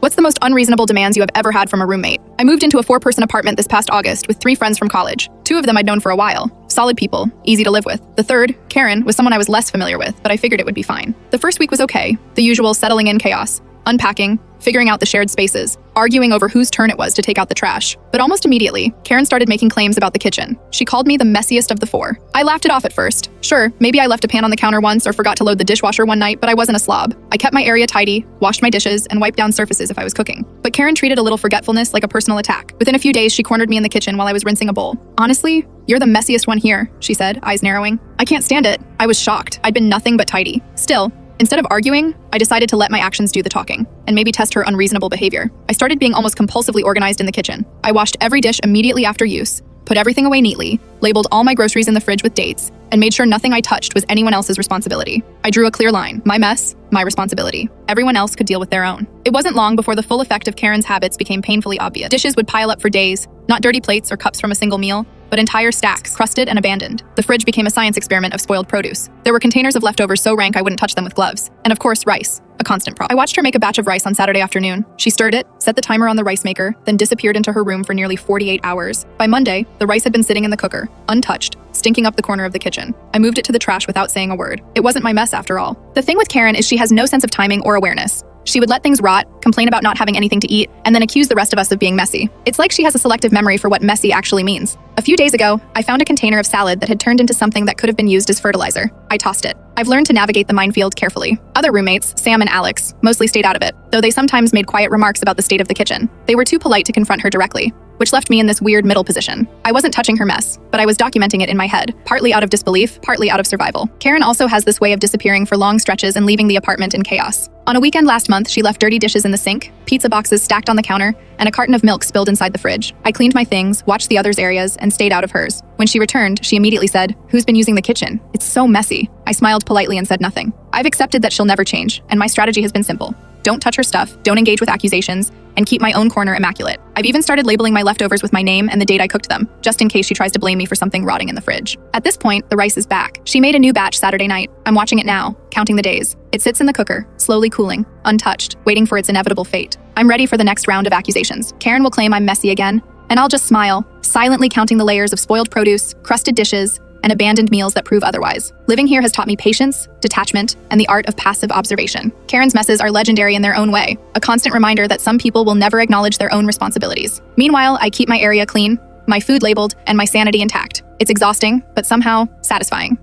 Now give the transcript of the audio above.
What's the most unreasonable demands you have ever had from a roommate? I moved into a 4-person apartment this past August with 3 friends from college. 2 of them I'd known for a while. Solid people, easy to live with. The third, Karen, was someone I was less familiar with, but I figured it would be fine. The first week was okay, the usual settling in chaos. Unpacking, figuring out the shared spaces, arguing over whose turn it was to take out the trash. But almost immediately, Karen started making claims about the kitchen. She called me the messiest of the 4. I laughed it off at first. Sure, maybe I left a pan on the counter once or forgot to load the dishwasher one night, but I wasn't a slob. I kept my area tidy, washed my dishes, and wiped down surfaces if I was cooking. But Karen treated a little forgetfulness like a personal attack. Within a few days, she cornered me in the kitchen while I was rinsing a bowl. Honestly, you're the messiest one here, she said, eyes narrowing. I can't stand it. I was shocked. I'd been nothing but tidy. Still, instead of arguing, I decided to let my actions do the talking, and maybe test her unreasonable behavior. I started being almost compulsively organized in the kitchen. I washed every dish immediately after use, put everything away neatly, labeled all my groceries in the fridge with dates, and made sure nothing I touched was anyone else's responsibility. I drew a clear line: my mess, my responsibility. Everyone else could deal with their own. It wasn't long before the full effect of Karen's habits became painfully obvious. Dishes would pile up for days, not dirty plates or cups from a single meal, but entire stacks, crusted and abandoned. The fridge became a science experiment of spoiled produce. There were containers of leftovers so rank I wouldn't touch them with gloves. And of course, rice, a constant problem. I watched her make a batch of rice on Saturday afternoon. She stirred it, set the timer on the rice maker, then disappeared into her room for nearly 48 hours. By Monday, the rice had been sitting in the cooker, untouched, stinking up the corner of the kitchen. I moved it to the trash without saying a word. It wasn't my mess after all. The thing with Karen is she has no sense of timing or awareness. She would let things rot, complain about not having anything to eat, and then accuse the rest of us of being messy. It's like she has a selective memory for what messy actually means. A few days ago, I found a container of salad that had turned into something that could have been used as fertilizer. I tossed it. I've learned to navigate the minefield carefully. Other roommates, Sam and Alex, mostly stayed out of it, though they sometimes made quiet remarks about the state of the kitchen. They were too polite to confront her directly, which left me in this weird middle position. I wasn't touching her mess, but I was documenting it in my head, partly out of disbelief, partly out of survival. Karen also has this way of disappearing for long stretches and leaving the apartment in chaos. On a weekend last month, she left dirty dishes in the sink, pizza boxes stacked on the counter, and a carton of milk spilled inside the fridge. I cleaned my things, watched the others' areas, and stayed out of hers. When she returned, she immediately said, "Who's been using the kitchen? It's so messy." I smiled politely and said nothing. I've accepted that she'll never change, and my strategy has been simple. Don't touch her stuff, don't engage with accusations, and keep my own corner immaculate. I've even started labeling my leftovers with my name and the date I cooked them, just in case she tries to blame me for something rotting in the fridge. At this point, the rice is back. She made a new batch Saturday night. I'm watching it now, counting the days. It sits in the cooker, slowly cooling, untouched, waiting for its inevitable fate. I'm ready for the next round of accusations. Karen will claim I'm messy again, and I'll just smile, silently counting the layers of spoiled produce, crusted dishes, and abandoned meals that prove otherwise. Living here has taught me patience, detachment, and the art of passive observation. Karen's messes are legendary in their own way, a constant reminder that some people will never acknowledge their own responsibilities. Meanwhile, I keep my area clean, my food labeled, and my sanity intact. It's exhausting, but somehow satisfying.